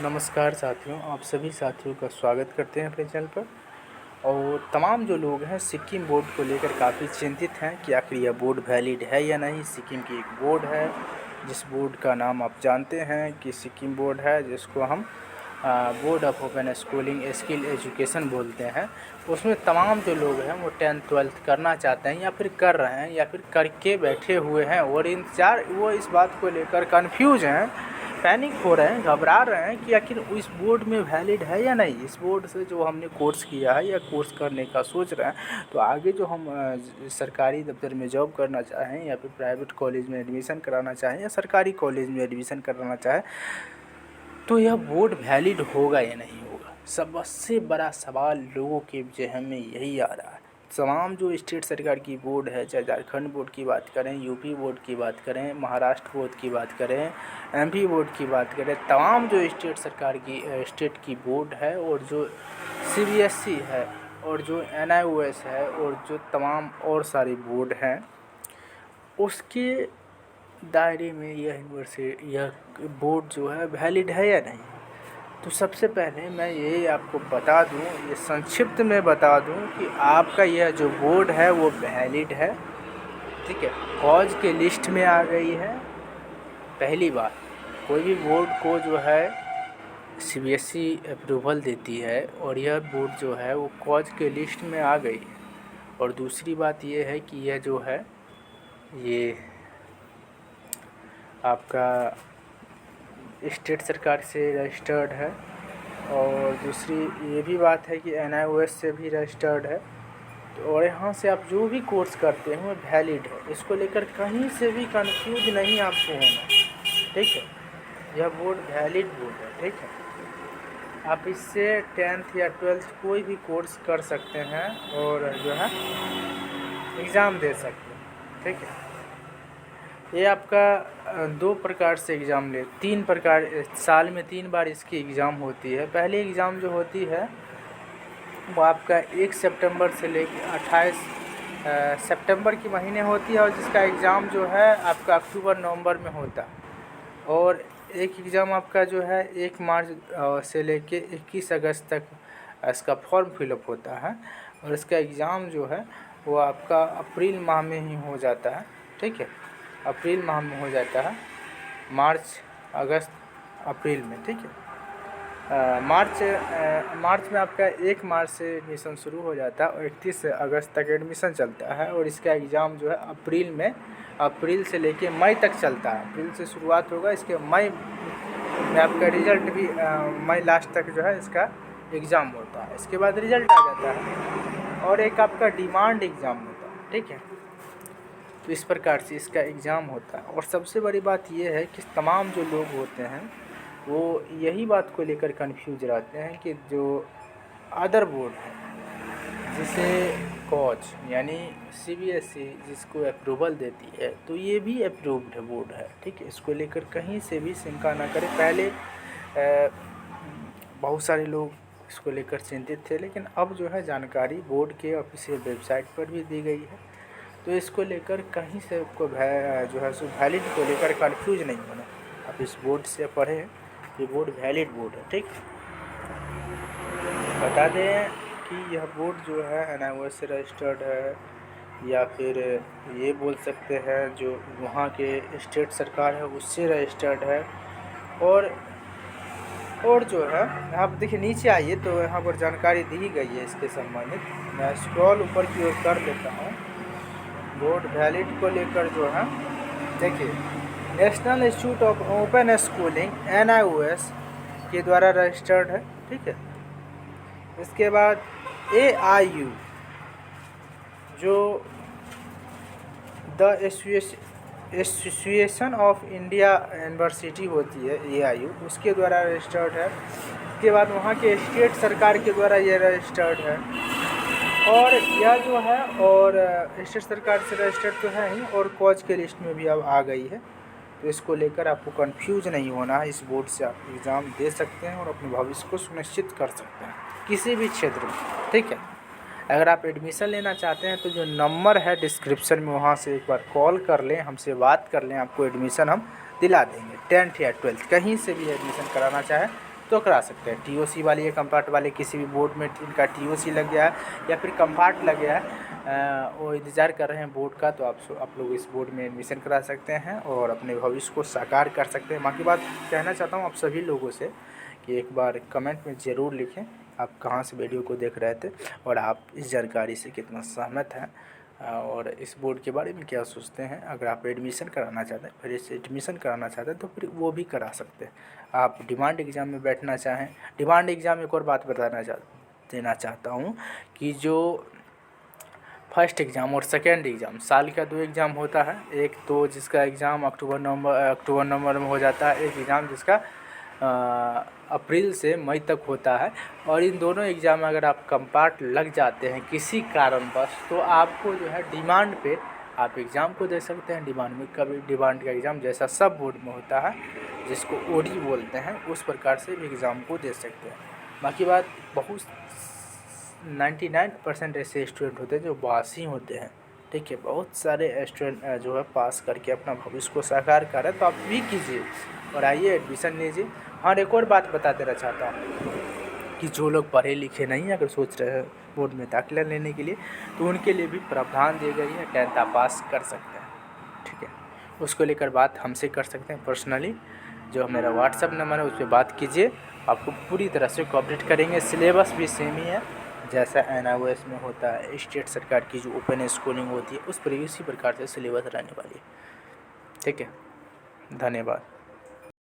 नमस्कार साथियों, आप सभी साथियों का स्वागत करते हैं अपने चैनल पर। और तमाम जो लोग हैं सिक्किम बोर्ड को लेकर काफ़ी चिंतित हैं कि आखिर यह बोर्ड वैलिड है या नहीं। सिक्किम की एक बोर्ड है जिस बोर्ड का नाम आप जानते हैं कि सिक्किम बोर्ड है, जिसको हम board of open schooling skill education बोलते हैं। उसमें तमाम जो लोग हैं वो 10th-12th करना चाहते हैं या फिर कर रहे हैं या फिर करके बैठे हुए हैं और वो इस बात को लेकर कन्फ्यूज हैं, पैनिक हो रहे हैं, घबरा रहे हैं कि आखिर इस बोर्ड में वैलिड है या नहीं। इस बोर्ड से जो हमने कोर्स किया है या कोर्स करने का सोच रहे हैं, तो आगे जो हम सरकारी दफ्तर में जॉब करना चाहें या फिर प्राइवेट कॉलेज में एडमिशन कराना चाहें या सरकारी कॉलेज में एडमिशन कराना चाहें, तो यह बोर्ड वैलिड होगा या नहीं होगा। सबसे बड़ा सवाल लोगों के जहन में यही आ रहा है। तमाम जो स्टेट सरकार की बोर्ड है, चाहे झारखंड बोर्ड की बात करें, यूपी बोर्ड की बात करें, महाराष्ट्र बोर्ड की बात करें, एमपी बोर्ड की बात करें, तमाम जो स्टेट सरकार की स्टेट की बोर्ड है और जो सीबीएसई है और जो एनआईओएस है और जो तमाम और सारी बोर्ड हैं, उसके दायरे में यह बोर्ड जो है वैलिड है या नहीं। तो सबसे पहले मैं ये आपको बता दूं, ये संक्षिप्त में बता दूं कि आपका यह जो बोर्ड है वो वैलिड है, ठीक है, कॉज के लिस्ट में आ गई है। पहली बात, कोई भी बोर्ड को जो है सीबीएसई अप्रूवल देती है और यह बोर्ड जो है वो कॉज के लिस्ट में आ गई है। और दूसरी बात ये है कि यह जो है ये आपका स्टेट सरकार से रजिस्टर्ड है और दूसरी ये भी बात है कि एनआईओएस से भी रजिस्टर्ड है। तो और यहाँ से आप जो भी कोर्स करते हैं वो वैलिड है, इसको लेकर कहीं से भी कंफ्यूज नहीं आपको होना, ठीक है। यह बोर्ड वैलिड बोर्ड है, ठीक है। आप इससे 10th या 12th कोई भी कोर्स कर सकते हैं और जो है एग्ज़ाम दे सकते हैं, ठीक है। ये आपका 2 प्रकार से एग्ज़ाम तीन प्रकार, साल में 3 बार इसकी एग्ज़ाम होती है। पहली एग्ज़ाम जो होती है वो आपका 1 सितंबर से लेकर 28 सितंबर की महीने होती है और जिसका एग्ज़ाम जो है आपका अक्टूबर-नवंबर में होता है। और एक एग्ज़ाम आपका जो है 1 मार्च से लेके 21 अगस्त तक इसका फॉर्म फिलअप होता है और इसका एग्ज़ाम जो है वो आपका अप्रैल माह में ही हो जाता है, ठीक है। अप्रैल माह में हो जाता है, मार्च, अगस्त, अप्रैल में, ठीक है। मार्च में आपका 1 मार्च से एडमिशन शुरू हो जाता है और 31 अगस्त तक एडमिशन चलता है और इसका एग्ज़ाम जो है अप्रैल से लेके मई तक चलता है। अप्रैल से शुरुआत होगा, इसके मई में आपका रिज़ल्ट भी मई लास्ट तक जो है इसका एग्ज़ाम होता है। इसके बाद रिज़ल्ट आ जाता है और एक आपका डिमांड एग्ज़ाम होता है, ठीक है। तो इस प्रकार से इसका एग्ज़ाम होता है। और सबसे बड़ी बात ये है कि तमाम जो लोग होते हैं वो यही बात को लेकर कंफ्यूज रहते हैं कि जो अदर बोर्ड है, जिसे कॉज यानी सीबीएसई जिसको अप्रूवल देती है, तो ये भी अप्रूव्ड बोर्ड है, ठीक है। इसको लेकर कहीं से भी शंका ना करें। पहले बहुत सारे लोग इसको लेकर चिंतित थे, लेकिन अब जो है जानकारी बोर्ड के ऑफिशियल वेबसाइट पर भी दी गई है। तो इसको लेकर कहीं से आपको जो है सो वैलिड को लेकर कंफ्यूज नहीं होना। आप इस बोर्ड से पढ़ें, ये बोर्ड वैलिड बोर्ड है, ठीक। बता दें कि यह बोर्ड जो है एनआईओएस से रजिस्टर्ड है या फिर ये बोल सकते हैं जो वहाँ के स्टेट सरकार है उससे रजिस्टर्ड है। और जो है आप देखिए नीचे आइए तो यहाँ पर जानकारी दी गई है इसके संबंधित। मैं स्क्रॉल ऊपर की ओर कर देता हूँ। बोर्ड वैलिड को लेकर जो है देखिए, national institute of open schooling NIOS के द्वारा रजिस्टर्ड है, ठीक है। इसके बाद एआईयू जो the association of India university होती है, एआईयू, उसके द्वारा रजिस्टर्ड है। इसके बाद वहाँ के स्टेट सरकार के द्वारा ये रजिस्टर्ड है और यह जो है और स्टेट सरकार से रजिस्टर्ड तो है ही और कॉज के लिस्ट में भी अब आ गई है। तो इसको लेकर आपको कंफ्यूज नहीं होना है। इस बोर्ड से आप एग्ज़ाम दे सकते हैं और अपने भविष्य को सुनिश्चित कर सकते हैं किसी भी क्षेत्र में, ठीक है। अगर आप एडमिशन लेना चाहते हैं तो जो नंबर है डिस्क्रिप्शन में, वहाँ से एक बार कॉल कर लें, हमसे बात कर लें, आपको एडमिशन हम दिला देंगे। 10th या 12th कहीं से भी एडमिशन कराना चाहे तो करा सकते हैं। टीओसी वाले या कंपार्ट वाले किसी भी बोर्ड में इनका टीओसी लग गया है या फिर कंपार्ट लग गया है, वो इंतज़ार कर रहे हैं बोर्ड का, तो आप लोग इस बोर्ड में एडमिशन करा सकते हैं और अपने भविष्य को साकार कर सकते हैं। बाकी बात कहना चाहता हूँ आप सभी लोगों से कि एक बार कमेंट में ज़रूर लिखें आप कहाँ से वीडियो को देख रहे थे और आप इस जानकारी से कितना सहमत हैं और इस बोर्ड के बारे में क्या सोचते हैं। अगर आप एडमिशन कराना चाहते हैं, फिर इसे एडमिशन कराना चाहते हैं तो फिर वो भी करा सकते हैं। आप डिमांड एग्ज़ाम में बैठना चाहें, डिमांड एग्ज़ाम एक और बात देना चाहता हूँ कि जो फर्स्ट एग्ज़ाम और सेकेंड एग्ज़ाम, साल का 2 एग्ज़ाम होता है। एक तो जिसका एग्ज़ाम अक्टूबर नवंबर में हो जाता है, एक एग्ज़ाम जिसका अप्रैल से मई तक होता है। और इन दोनों एग्ज़ाम में अगर आप कंपार्ट लग जाते हैं किसी कारणवश, तो आपको जो है डिमांड पे आप एग्ज़ाम को दे सकते हैं। डिमांड में कभी डिमांड का एग्ज़ाम जैसा सब बोर्ड में होता है, जिसको ओडी बोलते हैं, उस प्रकार से भी एग्ज़ाम को दे सकते हैं। बाकी बात, बहुत 99% ऐसे स्टूडेंट होते हैं जो पास ही होते हैं, ठीक है। बहुत सारे स्टूडेंट जो है पास करके अपना भविष्य को साकार कर रहे हैं, तो आप भी कीजिए और आइए एडमिशन लीजिए। हाँ, एक और बात बता देना चाहता हूँ कि जो लोग पढ़े लिखे नहीं अगर सोच रहे हैं बोर्ड में दाखिला लेने के लिए, तो उनके लिए भी प्रावधान दी गई है, 10th आप पास कर सकते हैं, ठीक है। उसको लेकर बात हमसे कर सकते हैं पर्सनली, जो मेरा व्हाट्सअप नंबर है उस पर बात कीजिए, आपको पूरी तरह से कोऑपरेट करेंगे। सिलेबस भी सेम ही है जैसा NIOS में होता है, स्टेट सरकार की जो ओपन स्कूलिंग होती है उस पर इसी प्रकार से सिलेबस रहने वाली है, ठीक है। धन्यवाद।